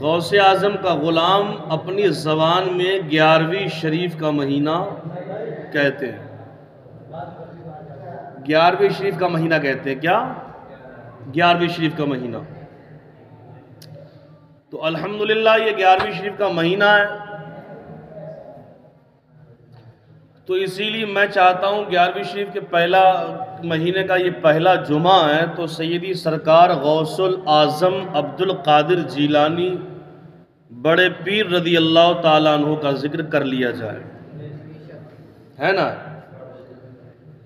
غوث اعظم کا غلام اپنی زبان میں 11ویں شریف کا مہینہ کہتے ہیں۔ 11ویں شریف کا مہینہ کہتے ہیں، کیا؟ 11ویں شریف کا مہینہ۔ تو الحمدللہ یہ 11ویں شریف کا مہینہ ہے، تو اسی لیے میں چاہتا ہوں 11ویں شریف کے پہلا مہینے کا یہ پہلا جمعہ ہے، تو سیدی سرکار غوث الاعظم عبد القادر جیلانی بڑے پیر رضی اللہ تعالیٰ عنہ کا ذکر کر لیا جائے، ہے نا؟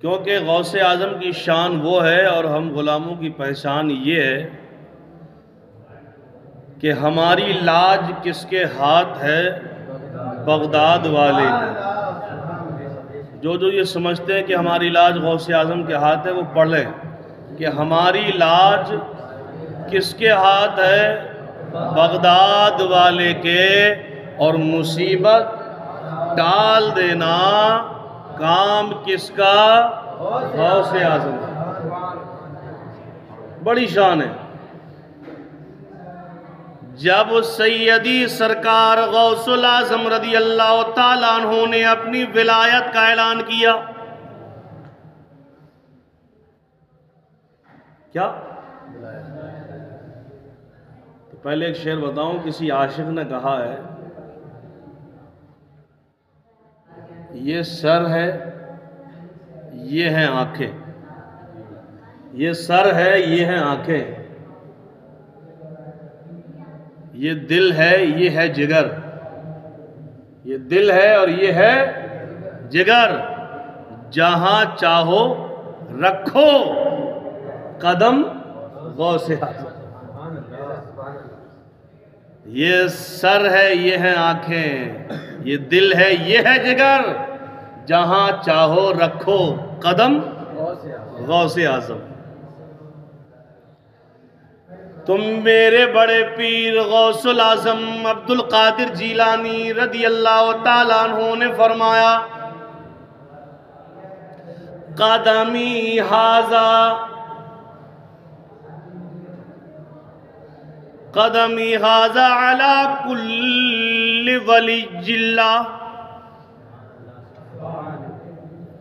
کیونکہ غوث اعظم کی شان وہ ہے اور ہم غلاموں کی پہچان یہ ہے کہ ہماری لاج کس کے ہاتھ ہے؟ بغداد والے کے۔ جو یہ سمجھتے ہیں کہ ہماری لاج غوث اعظم کے ہاتھ ہے، وہ پڑھ لیں کہ ہماری لاج کس کے ہاتھ ہے؟ بغداد والے کے، اور مصیبت ٹال دینا کام کس کا؟ غوث اعظم کا۔ بڑی شان ہے۔ جب سیدی سرکار غوث الاعظم رضی اللہ تعالیٰ عنہ نے اپنی ولایت کا اعلان کیا، کیا؟ تو پہلے ایک شعر بتاؤں، کسی عاشق نے کہا ہے، یہ سر ہے یہ ہیں آنکھیں، یہ سر ہے یہ ہیں آنکھیں، یہ دل ہے یہ ہے جگر، یہ دل ہے اور یہ ہے جگر، جہاں چاہو رکھو قدم غوث اعظم۔ یہ سر ہے یہ ہیں آنکھیں، یہ دل ہے یہ ہے جگر، جہاں چاہو رکھو قدم غوث اعظم۔ تم میرے بڑے پیر غوث الاعظم عبد القادر جیلانی رضی اللہ تعالیٰ عنہ نے فرمایا، قدمی ھذا قدمی ھذا علی کل ولی اللہ۔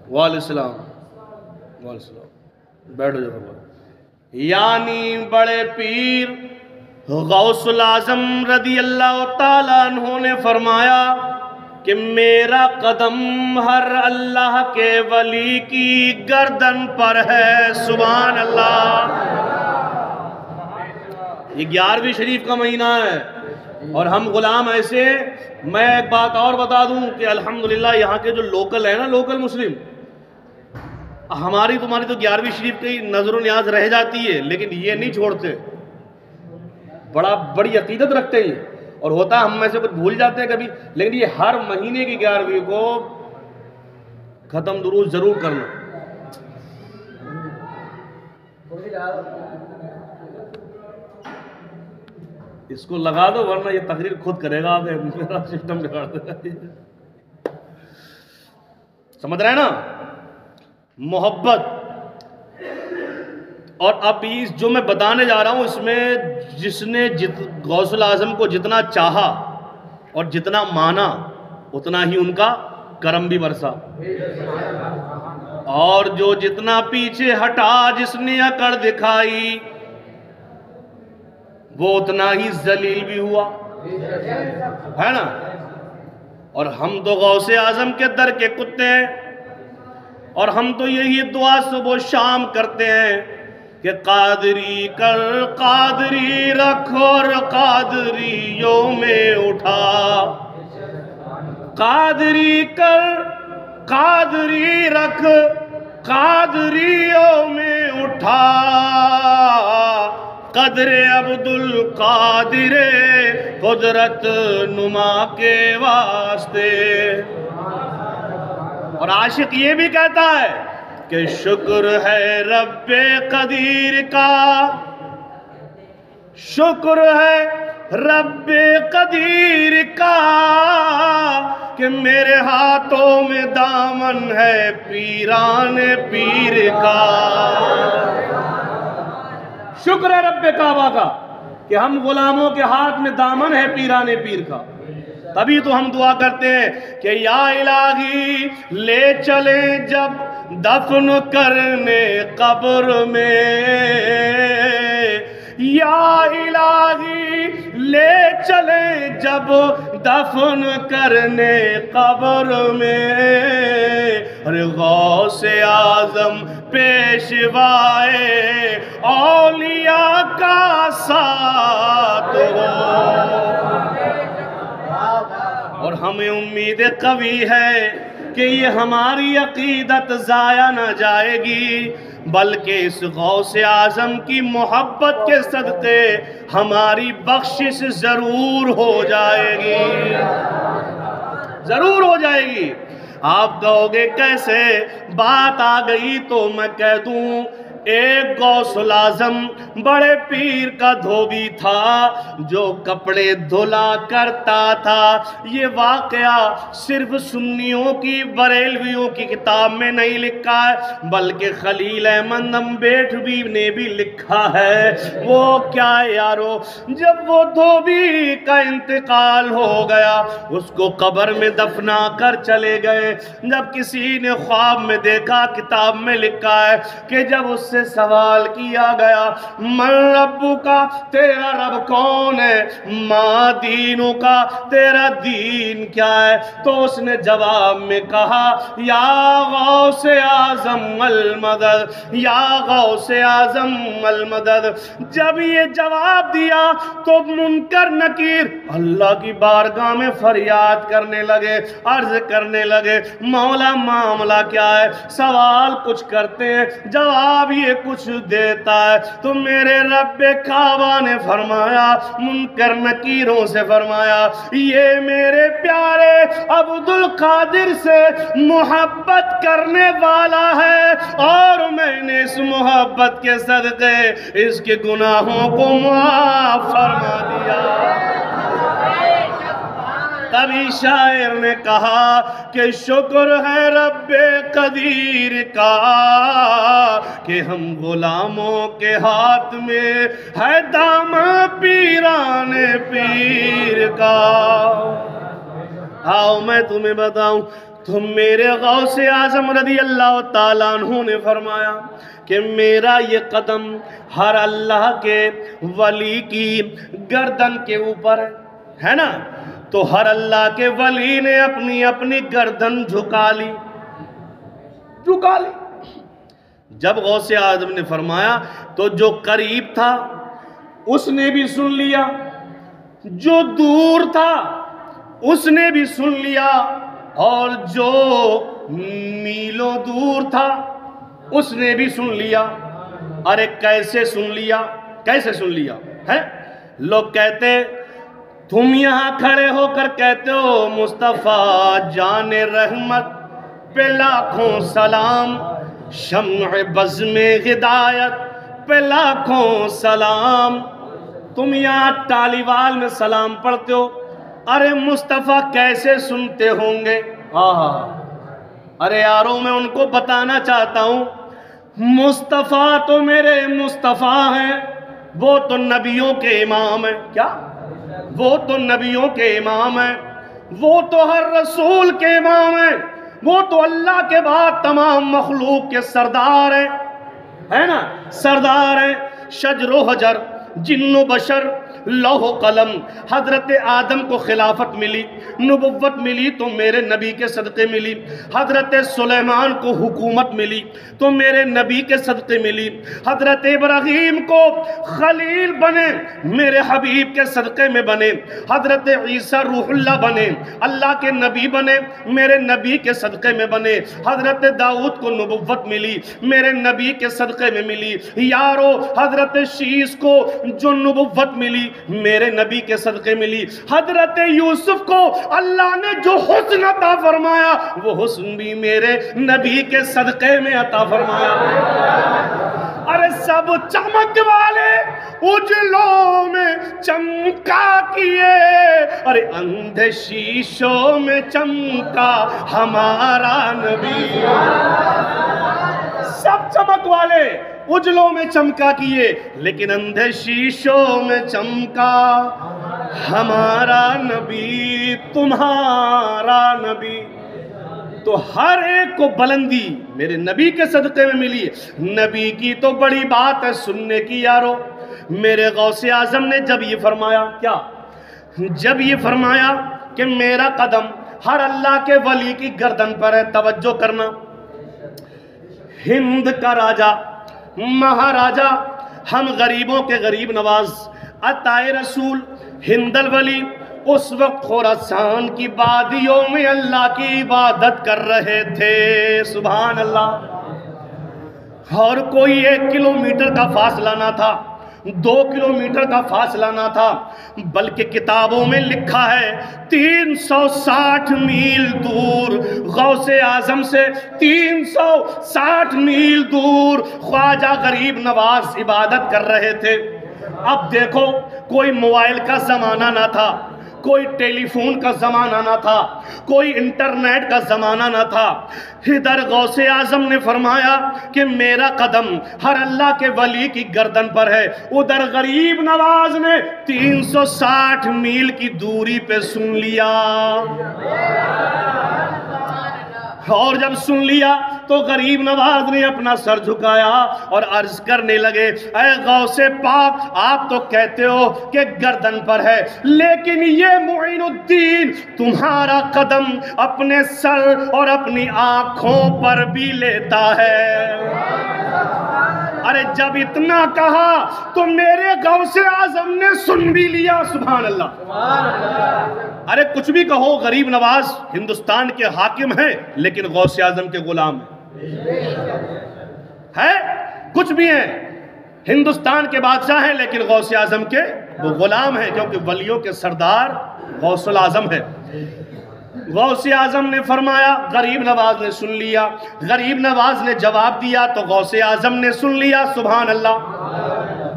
وعلیکم السلام، وعلیکم السلام، بیٹھو جب۔ یعنی بڑے پیر غوث الاعظم رضی اللہ تعالیٰ عنہ نے فرمایا کہ میرا قدم ہر اللہ کے ولی کی گردن پر ہے، سبحان اللہ۔ یہ 11ویں شریف کا مہینہ ہے اور ہم غلام ایسے۔ میں ایک بات اور بتا دوں کہ الحمدللہ یہاں کے جو لوکل ہیں نا، لوکل مسلم، ہماری تمہاری تو 11ویں شریف کی نظر و نیاز رہ جاتی ہے، لیکن یہ نہیں چھوڑتے، بڑی عقیدت رکھتے ہیں، اور ہوتا ہے ہم میں سے کچھ بھول جاتے ہیں کبھی، لیکن یہ ہر مہینے کی 11ویں کو ختم درود ضرور کرنا۔ اس کو لگا دو ورنہ یہ تقریر خود کرے گا، میرا سسٹم بگاڑ دے گا۔ سمجھ رہے ہیں نا؟ محبت۔ اور اب جو میں بتانے جا رہا ہوں اس میں جس نے غوث الاعظم کو جتنا چاہا اور جتنا مانا، اتنا ہی ان کا کرم بھی برسا، اور جو جتنا پیچھے ہٹا، جس نے اکڑ دکھائی، وہ اتنا ہی ذلیل بھی ہوا، ہے نا؟ اور ہم تو غوث اعظم کے در کے کتے ہیں، اور ہم تو یہی دعا صبح و شام کرتے ہیں کہ قادری کر قادری رکھ اور قادریوں میں اٹھا، قادری کر قادری رکھ قادریوں میں اٹھا، قدر عبد القادر قدرت نما کے واسطے۔ اور عاشق یہ بھی کہتا ہے کہ شکر ہے رب قدیر کا، شکر ہے رب قدیر کا کہ میرے ہاتھوں میں دامن ہے پیران پیر کا۔ شکر ہے رب کعبہ کا کہ ہم غلاموں کے ہاتھ میں دامن ہے پیران پیر کا، تبھی تو ہم دعا کرتے ہیں کہ یا الہی لے چلیں جب دفن کرنے قبر میں، یا الہی لے چلیں جب دفن کرنے قبر میں، ارے غوث اعظم پیشوائے اولیاء کا ساتھ ہو، اور ہمیں امید قوی ہے کہ یہ ہماری عقیدت ضائع نہ جائے گی، بلکہ اس غوث اعظم کی محبت کے صدقے ہماری بخشش ضرور ہو جائے گی، ضرور ہو جائے گی۔ آپ کہو گے کیسے؟ بات آ گئی تو میں کہہ دوں، ایک غوث اعظم بڑے پیر کا دھوبی تھا جو کپڑے دھلا کرتا تھا۔ یہ واقعہ صرف سنیوں کی بریلویوں کی کتاب میں نہیں لکھا ہے، بلکہ خلیل احمد امبیٹوی نے بھی لکھا ہے۔ وہ کیا ہے یارو، جب وہ دھوبی کا انتقال ہو گیا، اس کو قبر میں دفنا کر چلے گئے، جب کسی نے خواب میں دیکھا، کتاب میں لکھا ہے کہ جب اس سے سوال کیا گیا من ربو کا، تیرا رب کون ہے، ما دینو کا، تیرا دین کیا ہے، تو اس نے جواب میں کہا یا غوث اعظم المدد، یا غوث اعظم المدد۔ جب یہ جواب دیا تو منکر نکیر اللہ کی بارگاہ میں فریاد کرنے لگے، عرض کرنے لگے مولا معاملہ کیا ہے، سوال کچھ کرتے ہیں جواب یہ کچھ دیتا ہے۔ تو میرے رب کعبہ نے فرمایا، منکر نکیروں سے فرمایا، یہ میرے پیارے عبدالقادر سے محبت کرنے والا ہے، اور میں نے اس محبت کے صدقے اس کے گناہوں کو معاف فرما دیا۔ تبھی شاعر نے کہا کہ شکر ہے رب قدیر کا کہ ہم غلاموں کے ہاتھ میں ہے دامن پیران پیر کا۔ آؤ میں تمہیں بتاؤں، تم میرے غوث اعظم رضی اللہ تعالیٰ عنہ نے فرمایا کہ میرا یہ قدم ہر اللہ کے ولی کی گردن کے اوپر ہے نا، تو ہر اللہ کے ولی نے اپنی اپنی گردن جھکا لی۔ جب غوث اعظم نے فرمایا تو جو قریب تھا اس نے بھی سن لیا، جو دور تھا اس نے بھی سن لیا، اور جو میلوں دور تھا اس نے بھی سن لیا۔ ارے کیسے سن لیا، کیسے سن لیا ہے؟ لوگ کہتے، تم یہاں کھڑے ہو کر کہتے ہو مصطفیٰ جان رحمت پہ لاکھوں سلام، شمع بزم ہدایت پہ لاکھوں سلام، تم یہاں ٹالیوال میں سلام پڑھتے ہو، ارے مصطفیٰ کیسے سنتے ہوں گے؟ ارے یاروں میں ان کو بتانا چاہتا ہوں، مصطفیٰ تو میرے مصطفیٰ ہیں، وہ تو نبیوں کے امام ہیں۔ کیا؟ وہ تو نبیوں کے امام ہیں، وہ تو ہر رسول کے امام ہیں، وہ تو اللہ کے بعد تمام مخلوق کے سردار ہیں، ہے نا، سردار ہیں۔ شجر و حجر، جن و بشر، لوح و قلم، حضرت آدم کو خلافت ملی، نبوت ملی تو میرے نبی کے صدقے ملی، حضرت سلیمان کو حکومت ملی تو میرے نبی کے صدقے ملی، حضرت ابراہیم کو خلیل بنے میرے حبیب کے صدقے میں بنے، حضرت عیسیٰ روح اللہ بنے اللہ کے نبی بنے میرے نبی کے صدقے میں بنے، حضرت داؤد کو نبوت ملی میرے نبی کے صدقے میں ملی، یارو حضرت شیس کو جو نبوت ملی میرے نبی کے صدقے ملی، حضرت یوسف کو اللہ نے جو حسن عطا فرمایا وہ حسن بھی میرے نبی کے صدقے میں عطا فرمایا۔ ارے سب چمک والے اجلوں میں چمکا کیے، ارے اندھے شیشوں میں چمکا ہمارا نبی، سب چمک والے اجلوں میں چمکا کیے، لیکن اندھے شیشوں میں چمکا ہمارا نبی، تمہارا نبی۔ تو ہر ایک کو بلندی میرے نبی کے صدقے میں ملی ہے۔ نبی کی تو بڑی بات ہے سننے کی یارو۔ میرے غوث اعظم نے جب یہ فرمایا، کیا؟ جب یہ فرمایا کہ میرا قدم ہر اللہ کے ولی کی گردن پر ہے، توجہ کرنا، ہند کا راجہ، مہاراجہ، ہم غریبوں کے غریب نواز، عطائے رسول ہند الولی اس وقت خراسان کی وادیوں میں اللہ کی عبادت کر رہے تھے، سبحان اللہ۔ اور کوئی 1 کلومیٹر کا فاصلہ نہ تھا، 2 کلومیٹر کا فاصلہ نہ تھا، بلکہ کتابوں میں لکھا ہے 360 میل دور غوث اعظم سے، 360 میل دور خواجہ غریب نواز عبادت کر رہے تھے۔ اب دیکھو، کوئی موبائل کا زمانہ نہ تھا، کوئی ٹیلی فون کا زمانہ نہ تھا، کوئی انٹرنیٹ کا زمانہ نہ تھا۔ ادھر غوث اعظم نے فرمایا کہ میرا قدم ہر اللہ کے ولی کی گردن پر ہے، ادھر غریب نواز نے 360 میل کی دوری پہ سن لیا۔ اور جب سن لیا تو غریب نواز نے اپنا سر جھکایا اور عرض کرنے لگے، اے غوث پاک، آپ تو کہتے ہو کہ گردن پر ہے، لیکن یہ معین الدین تمہارا قدم اپنے سر اور اپنی آنکھوں پر بھی لیتا ہے۔ ارے جب اتنا کہا تو میرے غوث اعظم نے سن بھی لیا، سبحان اللہ۔ ارے کچھ بھی کہو، غریب نواز ہندوستان کے حاکم ہیں لیکن غوث اعظم کے غلام ہیں، کچھ بھی ہیں، ہندوستان کے بادشاہ ہیں لیکن غوث اعظم کے وہ غلام ہیں، کیونکہ ولیوں کے سردار غوث الاعظم ہے۔ غوث اعظم نے فرمایا، غریب نواز نے سن لیا، غریب نواز نے جواب دیا تو غوث اعظم نے سن لیا، سبحان اللہ۔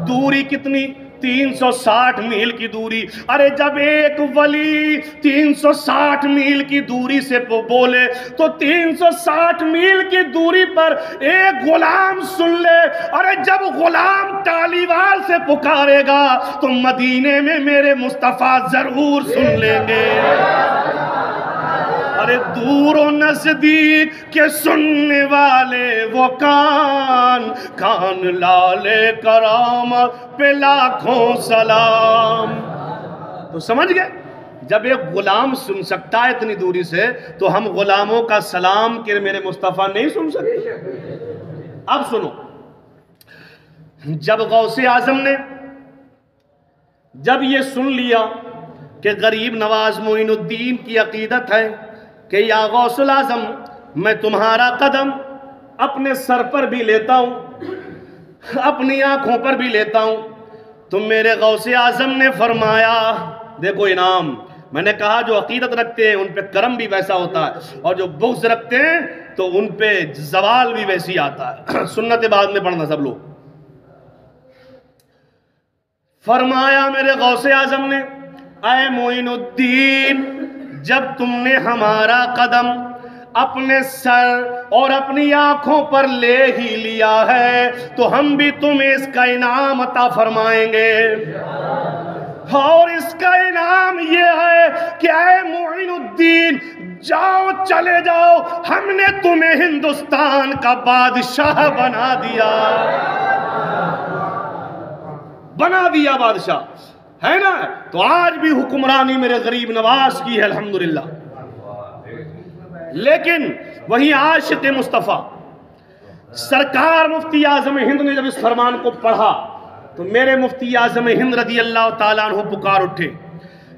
دوری کتنی؟ 360 میل کی دوری۔ ارے جب ایک ولی 360 میل کی دوری سے بولے تو 360 میل کی دوری پر ایک غلام سن لے۔ ارے جب غلام تالیوال سے پکارے گا تو مدینے میں میرے مصطفیٰ ضرور سن لیں گے۔ ارے دور و نزدیک کے سننے والے وہ کان، کان لالے کرامت پہ لاکھوں سلام۔ تو سمجھ گئے، جب ایک غلام سن سکتا ہے اتنی دوری سے تو ہم غلاموں کا سلام کہ میرے مصطفیٰ نہیں سن سکتے؟ اب سنو، جب غوث اعظم نے جب یہ سن لیا کہ غریب نواز معین الدین کی عقیدت ہے کہ یا غوث الاعظم میں تمہارا قدم اپنے سر پر بھی لیتا ہوں، اپنی آنکھوں پر بھی لیتا ہوں، تو میرے غوث اعظم نے فرمایا، دیکھو انعام، میں نے کہا جو عقیدت رکھتے ہیں ان پہ کرم بھی ویسا ہوتا ہے، اور جو بغض رکھتے ہیں تو ان پہ زوال بھی ویسی آتا ہے۔ سنت بعد میں پڑھنا سب لوگ۔ فرمایا میرے غوث اعظم نے، اے معین الدین، جب تم نے ہمارا قدم اپنے سر اور اپنی آنکھوں پر لے ہی لیا ہے تو ہم بھی تمہیں اس کا انعام عطا فرمائیں گے، اور اس کا انعام یہ ہے کہ اے معین الدین، جاؤ، چلے جاؤ، ہم نے تمہیں ہندوستان کا بادشاہ بنا دیا بادشاہ ہے نا۔ تو آج بھی حکمرانی میرے غریب نواز کی ہے الحمدللہ۔ لیکن وہی عاشق مصطفیٰ سرکار مفتی اعظم ہند نے جب اس فرمان کو پڑھا تو میرے مفتی اعظم ہند رضی اللہ تعالیٰ عنہ پکار اٹھے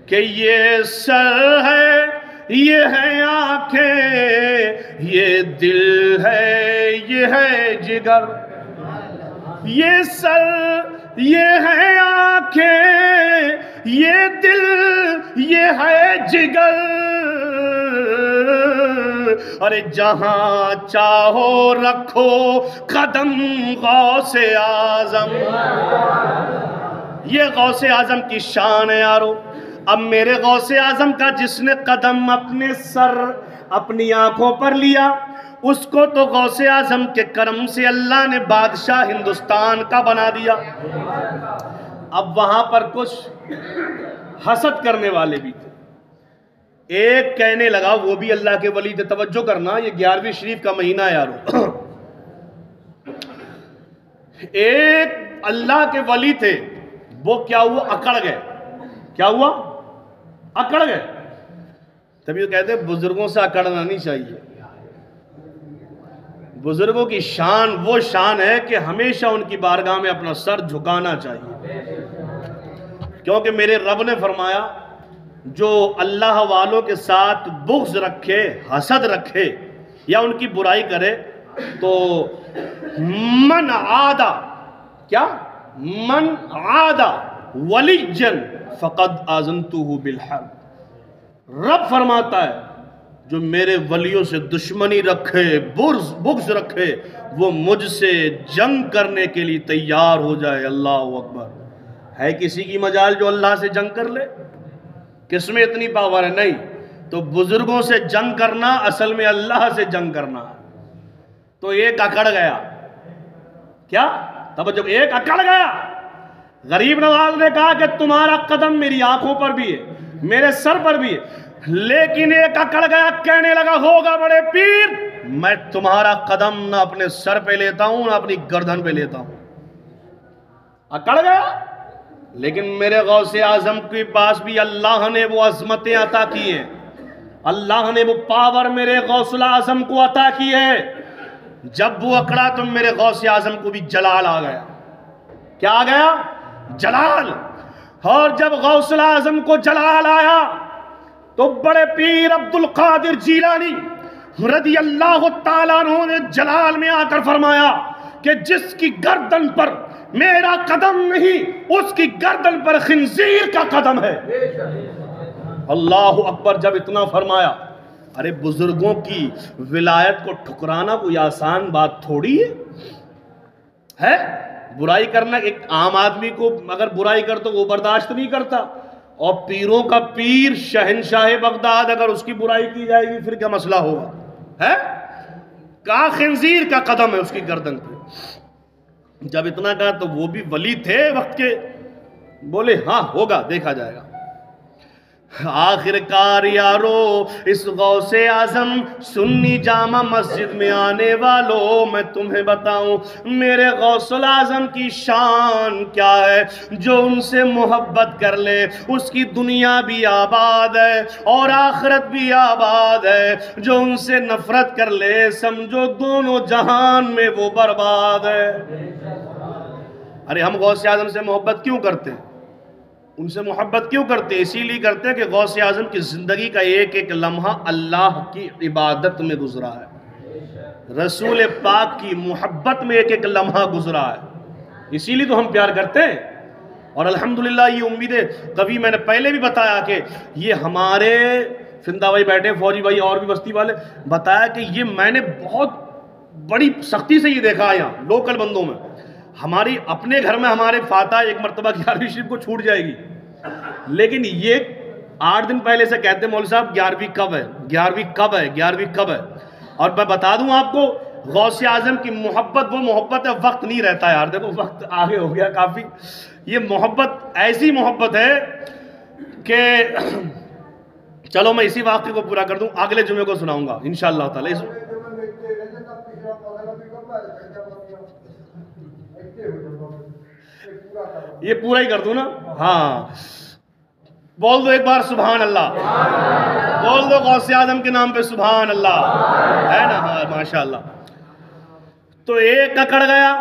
کہ یہ سر ہے، یہ ہے آنکھیں، یہ دل ہے، یہ ہے جگر، یہ سر، یہ ہے آنکھیں، یہ دل، یہ ہے جگر، ارے جہاں چاہو رکھو قدم غوث اعظم۔ یہ غوث اعظم کی شان ہے یارو۔ اب میرے غوث اعظم کا جس نے قدم اپنے سر، اپنی آنکھوں پر لیا، اس کو تو غوث اعظم کے کرم سے اللہ نے بادشاہ ہندوستان کا بنا دیا۔ اب وہاں پر کچھ حسد کرنے والے بھی تھے۔ ایک کہنے لگا، وہ بھی اللہ کے ولی تھے، توجہ کرنا، یہ 11ویں شریف کا مہینہ ہے یارو۔ ایک اللہ کے ولی تھے، وہ کیا ہوا؟ اکڑ گئے۔ کیا ہوا؟ اکڑ گئے۔ تب یہ کہتے ہیں بزرگوں سے اکڑنا نہیں چاہیے۔ بزرگوں کی شان وہ شان ہے کہ ہمیشہ ان کی بارگاہ میں اپنا سر جھکانا چاہیے، کیونکہ میرے رب نے فرمایا جو اللہ والوں کے ساتھ بغض رکھے، حسد رکھے یا ان کی برائی کرے تو من عادا، کیا؟ من عادا ولیجن فقد آذنتہ بالحرب۔ رب فرماتا ہے جو میرے ولیوں سے دشمنی رکھے، بغض رکھے، وہ مجھ سے جنگ کرنے کے لیے تیار ہو جائے۔ اللہ اکبر۔ ہے کسی کی مجال جو اللہ سے جنگ کر لے؟ کس میں اتنی پاور ہے؟ نہیں۔ تو بزرگوں سے جنگ کرنا اصل میں اللہ سے جنگ کرنا ہے۔ تو ایک اکڑ گیا۔ کیا؟ تب جب ایک اکڑ گیا، غریب نواز نے کہا کہ تمہارا قدم میری آنکھوں پر بھی ہے، میرے سر پر بھی ہے، لیکن ایک اکڑ گیا، کہنے لگا ہوگا بڑے پیر، میں تمہارا قدم نہ اپنے سر پہ لیتا ہوں نہ اپنی گردن پہ لیتا ہوں۔ اکڑ گیا، لیکن میرے غوث اعظم کے پاس بھی اللہ نے وہ عظمتیں عطا کی ہیں، اللہ نے وہ پاور میرے غوث اعظم کو عطا کی ہے۔ جب وہ اکڑا تو میرے غوث اعظم کو بھی جلال آ گیا۔ کیا آ گیا؟ جلال۔ اور جب غوث اعظم کو جلال آیا تو بڑے پیر عبد القادر جیلانی رضی اللہ تعالیٰ عنہ نے جلال میں آ کر فرمایا کہ جس کی گردن پر میرا قدم نہیں، اس کی گردن پر خنزیر کا قدم ہے۔ اللہ اکبر۔ جب اتنا فرمایا، ارے بزرگوں کی ولایت کو ٹھکرانا کوئی آسان بات تھوڑی ہے۔ برائی کرنا، ایک عام آدمی کو اگر برائی کر تو وہ برداشت نہیں کرتا، اور پیروں کا پیر شہنشاہ بغداد اگر اس کی برائی کی جائے گی پھر کیا مسئلہ ہوگا؟ ہے کہا خنزیر کا قدم ہے اس کی گردن پہ۔ جب اتنا کہا تو وہ بھی ولی تھے وقت کے، بولے ہاں ہوگا، دیکھا جائے گا۔ آخر کار یارو اس غوث اعظم سنی جامع مسجد میں آنے والوں، میں تمہیں بتاؤں میرے غوث اعظم کی شان کیا ہے۔ جو ان سے محبت کر لے اس کی دنیا بھی آباد ہے اور آخرت بھی آباد ہے، جو ان سے نفرت کر لے سمجھو دونوں جہان میں وہ برباد ہے۔ ارے ہم غوث اعظم سے محبت کیوں کرتے ہیں؟ ان سے محبت کیوں کرتے ہیں؟ اسی لیے کرتے ہیں کہ غوث اعظم کی زندگی کا ایک ایک لمحہ اللہ کی عبادت میں گزرا ہے، رسول پاک کی محبت میں ایک ایک لمحہ گزرا ہے، اسی لیے تو ہم پیار کرتے ہیں۔ اور الحمدللہ یہ امیدیں کبھی میں نے پہلے بھی بتایا کہ یہ ہمارے فندہ بھائی بیٹھے، فوجی بھائی اور بھی بستی والے، بتایا کہ یہ میں نے بہت بڑی سختی سے یہ دیکھا یہاں لوکل بندوں میں۔ ہماری اپنے گھر میں ہمارے فاتح ایک مرتبہ 11ویں شریف کو چھوٹ جائے گی، لیکن یہ 8 دن پہلے سے کہتے ہیں مولوی صاحب 11ویں کب ہے، 11ویں کب ہے، 11ویں کب ہے۔ اور میں بتا دوں آپ کو غوث اعظم کی محبت وہ محبت ہے، وقت نہیں رہتا یار، دیکھو وقت آگے ہو گیا کافی۔ یہ محبت ایسی محبت ہے کہ چلو میں اسی واقعے کو پورا کر دوں، اگلے جمعے کو سناؤں گا انشاءاللہ تعالی۔ یہ پورا ہی کر دوں نا؟ ہاں بول دو ایک بار سبحان اللہ، بول دو غوث اعظم کے نام پہ سبحان اللہ، ہے نا؟ ہاں ماشاءاللہ۔ تو ایک اکڑ گیا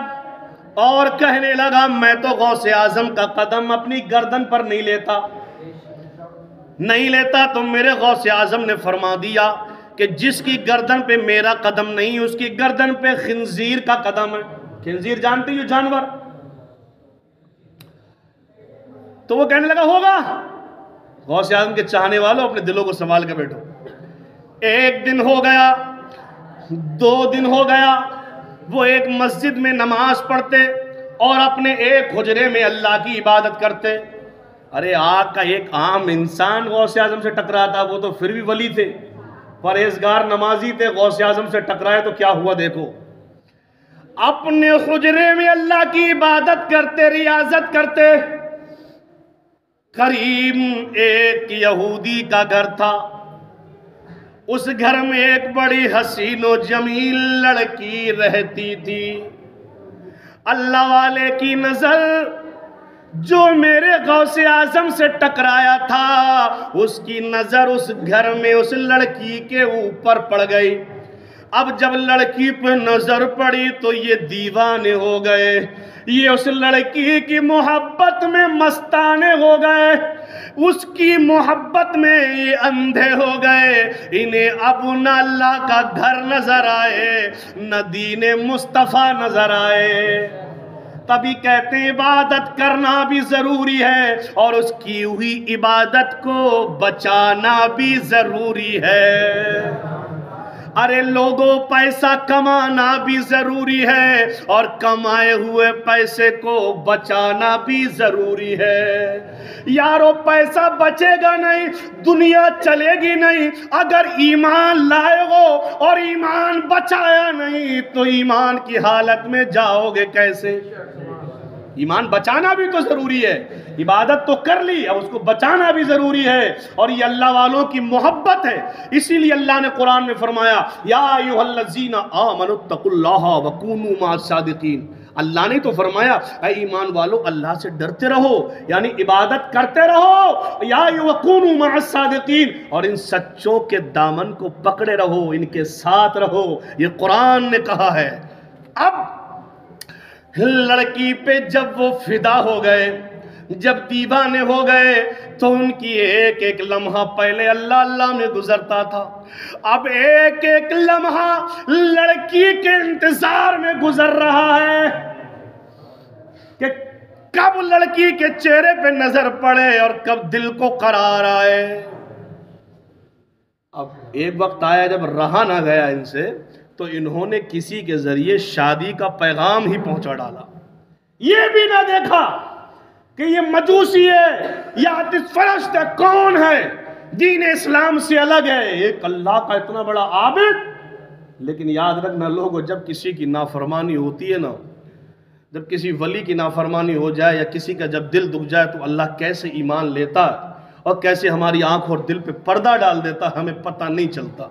اور کہنے لگا میں تو غوث اعظم کا قدم اپنی گردن پر نہیں لیتا، نہیں لیتا۔ تو میرے غوث اعظم نے فرما دیا کہ جس کی گردن پہ میرا قدم نہیں، اس کی گردن پہ خنزیر کا قدم ہے۔ خنزیر جانتے ہو جانور؟ تو وہ کہنے لگا ہوگا۔ غوث اعظم کے چاہنے والوں اپنے دلوں کو سنبھال کے بیٹھو۔ ایک دن ہو گیا، 2 دن ہو گیا، وہ ایک مسجد میں نماز پڑھتے اور اپنے ایک حجرے میں اللہ کی عبادت کرتے۔ ارے آگ کا ایک عام انسان غوث اعظم سے ٹکراتا، وہ تو پھر بھی ولی تھے، پرہیزگار نمازی تھے، غوث اعظم سے ٹکرائے تو کیا ہوا دیکھو. اپنے حجرے میں اللہ کی عبادت کرتے، ریاضت کرتے. قریب ایک یہودی کا گھر تھا، اس گھر میں ایک بڑی حسین و جمیل لڑکی رہتی تھی. اللہ والے کی نظر جو میرے غوث اعظم سے ٹکرایا تھا، اس کی نظر اس گھر میں اس لڑکی کے اوپر پڑ گئی. اب جب لڑکی پہ نظر پڑی تو یہ دیوانے ہو گئے، یہ اس لڑکی کی محبت میں مستانے ہو گئے، اس کی محبت میں یہ اندھے ہو گئے. انہیں اب نہ اللہ کا گھر نظر آئے، نہ دین مصطفیٰ نظر آئے. تبھی کہتے ہیں عبادت کرنا بھی ضروری ہے اور اس کی ہوئی عبادت کو بچانا بھی ضروری ہے. ارے لوگوں، پیسہ کمانا بھی ضروری ہے اور کمائے ہوئے پیسے کو بچانا بھی ضروری ہے. یارو پیسہ بچے گا نہیں، دنیا چلے گی نہیں. اگر ایمان لائے ہو اور ایمان بچایا نہیں تو ایمان کی حالت میں جاؤ گے کیسے؟ ایمان بچانا بھی تو ضروری ہے. عبادت تو کر لی، اب اس کو بچانا بھی ضروری ہے، اور یہ اللہ والوں کی محبت ہے. اسی لیے اللہ نے قرآن میں فرمایا یا ایھا الذین آمنوا اتقوا اللہ وکونوا مع الصادقین. اللہ نے تو فرمایا اے ایمان والو اللہ سے ڈرتے رہو، یعنی عبادت کرتے رہو. یا وکونوا مع الصادقین، اور ان سچوں کے دامن کو پکڑے رہو، ان کے ساتھ رہو. یہ قرآن نے کہا ہے. اب لڑکی پہ جب وہ فدا ہو گئے، جب دیوانے ہو گئے تو ان کی ایک ایک لمحہ پہلے اللہ اللہ میں گزرتا تھا، اب ایک ایک لمحہ لڑکی کے انتظار میں گزر رہا ہے کہ کب لڑکی کے چہرے پہ نظر پڑے اور کب دل کو قرار آئے. اب ایک وقت آیا جب رہا نہ گیا ان سے، تو انہوں نے کسی کے ذریعے شادی کا پیغام ہی پہنچا ڈالا. یہ بھی نہ دیکھا کہ یہ مجوسی ہے یا آتش پرست ہے، کون ہے، دین اسلام سے الگ ہے، ایک اللہ کا اتنا بڑا عابد. لیکن یاد رکھنا لوگوں، جب کسی کی نافرمانی ہوتی ہے نا، جب کسی ولی کی نافرمانی ہو جائے یا کسی کا جب دل دکھ جائے تو اللہ کیسے ایمان لیتا ہے اور کیسے ہماری آنکھ اور دل پہ پردہ ڈال دیتا ہمیں پتہ نہیں چلتا.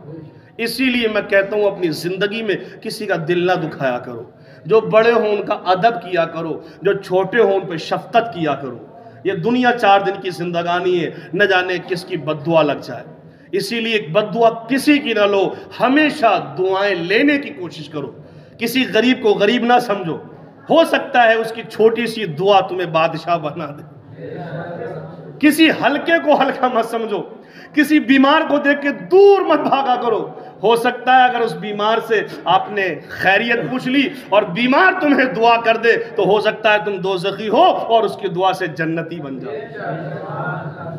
اسی لیے میں کہتا ہوں اپنی زندگی میں کسی کا دل نہ دکھایا کرو. جو بڑے ہوں ان کا ادب کیا کرو، جو چھوٹے ہوں ان پہ شفقت کیا کرو. یہ دنیا 4 دن کی زندگانی ہے، نہ جانے کس کی بد دعا لگ جائے. اسی لیے ایک بد دعا کسی کی نہ لو، ہمیشہ دعائیں لینے کی کوشش کرو. کسی غریب کو غریب نہ سمجھو، ہو سکتا ہے اس کی چھوٹی سی دعا تمہیں بادشاہ بنا دے. کسی ہلکے کو ہلکا مت سمجھو، کسی بیمار کو دیکھ کے دور مت بھاگا کرو. ہو سکتا ہے اگر اس بیمار سے آپ نے خیریت پوچھ لی اور بیمار تمہیں دعا کر دے تو ہو سکتا ہے تم دوزخی ہو اور اس کی دعا سے جنتی بن جاؤ.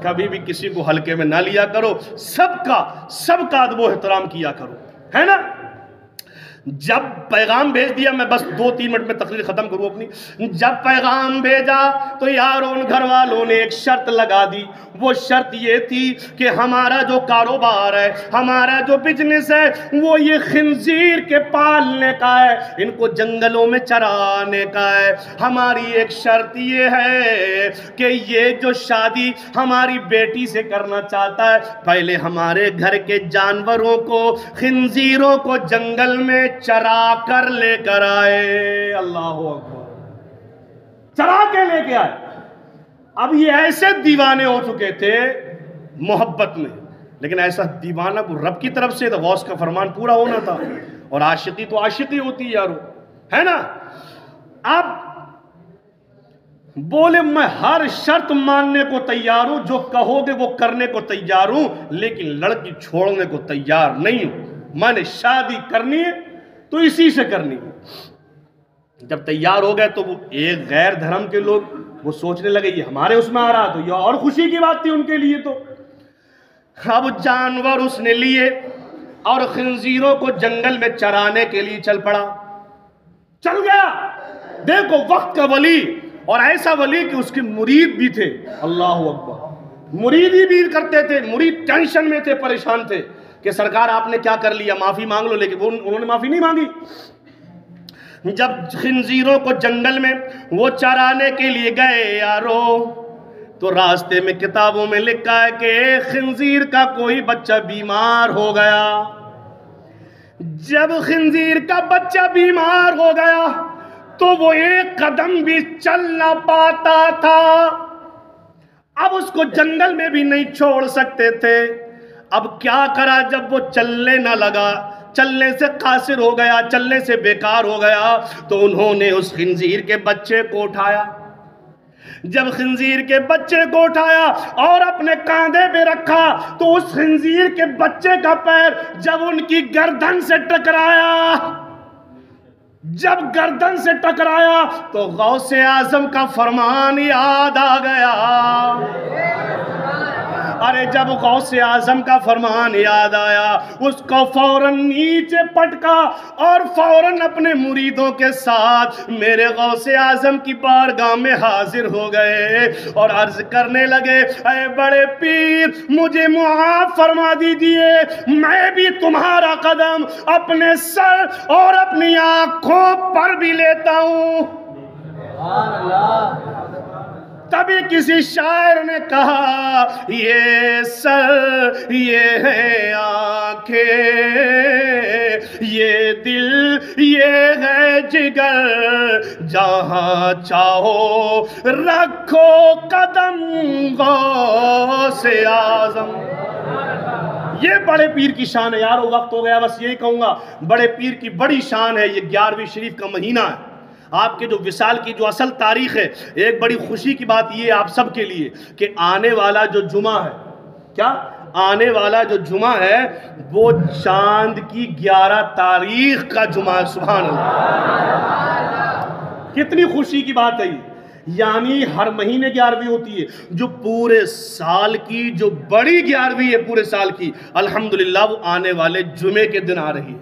کبھی بھی کسی کو ہلکے میں نہ لیا کرو، سب کا ادب و احترام کیا کرو، ہے نا. جب پیغام بھیج دیا، میں بس 2-3 منٹ میں تقریر ختم کروں اپنی. جب پیغام بھیجا تو یاروں ان گھر والوں نے ایک شرط لگا دی. وہ شرط یہ تھی کہ ہمارا جو کاروبار ہے، ہمارا جو بزنس ہے، وہ یہ خنزیر کے پالنے کا ہے، ان کو جنگلوں میں چرانے کا ہے. ہماری ایک شرط یہ ہے کہ یہ جو شادی ہماری بیٹی سے کرنا چاہتا ہے، پہلے ہمارے گھر کے جانوروں کو، خنزیروں کو جنگل میں چرا کر لے کر آئے. اللہ اکبر، چرا کے لے کے آئے. اب یہ ایسے دیوانے ہو چکے تھے محبت میں، لیکن ایسا دیوانہ کو رب کی طرف سے تو غوث کا فرمان پورا ہونا تھا. اور عاشقی تو عاشقی ہوتی ہے یارو، ہے نا. اب بولے میں ہر شرط ماننے کو تیار ہوں، جو کہو گے وہ کرنے کو تیار ہوں، لیکن لڑکی چھوڑنے کو تیار نہیں ہوں. میں نے شادی کرنی ہے تو اسی سے کرنی ہے. جب تیار ہو گئے تو وہ ایک غیر دھرم کے لوگ وہ سوچنے لگے یہ ہمارے اس میں آ رہا، تو یہ اور خوشی کی بات تھی ان کے لیے. تو اب جانور اس نے لیے اور خنزیروں کو جنگل میں چرانے کے لیے چل پڑا، چل گیا. دیکھو وقت کا ولی، اور ایسا ولی کہ اس کے مرید بھی تھے. اللہ اکبر، مرید ہی بھی کرتے تھے. مرید ٹینشن میں تھے، پریشان تھے. کہ سرکار آپ نے کیا کر لیا، معافی مانگ لو، لیکن انہوں نے معافی نہیں مانگی۔ جب خنزیروں کو جنگل میں وہ چرانے کے لیے گئے یارو، تو راستے میں کتابوں میں لکھا ہے کہ خنزیر کا کوئی بچہ بیمار ہو گیا۔ جب خنزیر کا بچہ بیمار ہو گیا تو وہ ایک قدم بھی چل نہ پاتا تھا۔ اب اس کو جنگل میں بھی نہیں چھوڑ سکتے تھے۔ اب کیا کرا، جب وہ چلنے نہ لگا، چلنے سے قاصر ہو گیا، چلنے سے بیکار ہو گیا، تو انہوں نے اس خنزیر کے بچے کو اٹھایا۔ جب خنزیر کے بچے کو اٹھایا اور اپنے کاندھے پہ رکھا تو اس خنزیر کے بچے کا پیر جب ان کی گردن سے ٹکرایا، جب گردن سے ٹکرایا تو غوث اعظم کا فرمان یاد آ گیا۔ ارے جب غوث اعظم کا فرمان یاد آیا، اس کو فوراً نیچے پٹکا اور فوراً اپنے مریدوں کے ساتھ میرے غوث اعظم کی بارگاہ میں حاضر ہو گئے اور عرض کرنے لگے، اے بڑے پیر مجھے معاف فرما دیجئے، میں بھی تمہارا قدم اپنے سر اور اپنی آنکھوں پر بھی لیتا ہوں۔ سبحان اللہ۔ تبھی کسی شاعر نے کہا، یہ سر یہ ہے آنکھیں، یہ دل یہ ہے جگر، جہاں چاہو رکھو قدم غوث اعظم۔ یہ بڑے پیر کی شان ہے یارو، وقت ہو گیا، بس یہی کہوں گا، بڑے پیر کی بڑی شان ہے۔ یہ 11ویں شریف کا مہینہ ہے، آپ کے جو وصال کی جو اصل تاریخ ہے۔ ایک بڑی خوشی کی بات یہ ہے آپ سب کے لیے کہ آنے والا جو جمعہ ہے، کیا آنے والا جو جمعہ ہے وہ چاند کی 11 تاریخ کا جمعہ ہے۔ سبحان اللہ، کتنی خوشی کی بات ہے یہ۔ یعنی ہر مہینے 11ویں ہوتی ہے، جو پورے سال کی جو بڑی 11ویں ہے پورے سال کی، الحمدللہ وہ آنے والے جمعے کے دن آ رہی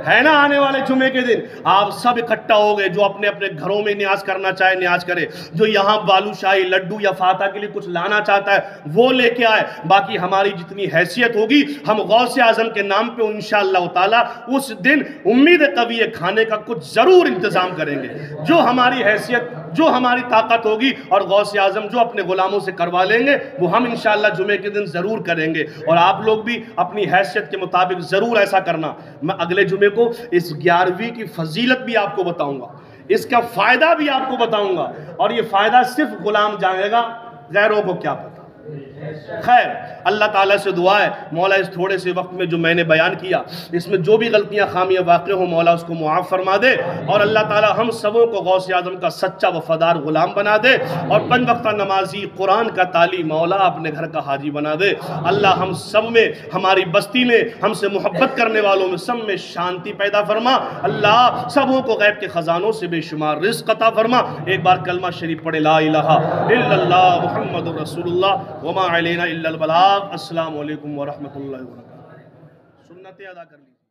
ہے نا۔ آنے والے جمعے کے دن آپ سب اکٹھا ہو گئے، جو اپنے اپنے گھروں میں نیاز کرنا چاہے نیاز کرے، جو یہاں بالو شاہی لڈو یا فاتح کے لیے کچھ لانا چاہتا ہے وہ لے کے آئے۔ باقی ہماری جتنی حیثیت ہوگی ہم غوث اعظم کے نام پہ انشاءاللہ تعالی اس دن امید قوی ہے کھانے کا کچھ ضرور انتظام کریں گے، جو ہماری حیثیت جو ہماری طاقت ہوگی، اور غوث اعظم جو اپنے غلاموں سے کروا لیں گے وہ ہم انشاءاللہ جمعے کے دن ضرور کریں گے۔ اور آپ لوگ بھی اپنی حیثیت کے مطابق ضرور ایسا کرنا۔ میں اگلے جمعے کو اس 11ویں کی فضیلت بھی آپ کو بتاؤں گا، اس کا فائدہ بھی آپ کو بتاؤں گا، اور یہ فائدہ صرف غلام جانے گا، غیروں کو کیا پتا۔ خیر، اللہ تعالیٰ سے دعا ہے مولا اس تھوڑے سے وقت میں جو میں نے بیان کیا، اس میں جو بھی غلطیاں خامیاں واقع ہوں مولا اس کو معاف فرما دے، اور اللہ تعالیٰ ہم سبوں کو غوث اعظم کا سچا وفادار غلام بنا دے، اور 5 وقتہ نمازی، قرآن کا تالی مولا اپنے گھر کا حاجی بنا دے۔ اللہ ہم سب میں، ہماری بستی میں، ہم سے محبت کرنے والوں میں سب میں شانتی پیدا فرما۔ اللہ سبوں کو غیب کے خزانوں سے بے شمار رزق عطا فرما۔ ایک بار کلمہ شریف پڑھے، لا الہ الا اللہ محمد رسول اللہ وما علینا الا البلاغ۔ السلام علیکم ورحمۃ اللہ وبرکاتہ۔ سنتیں ادا کر لی۔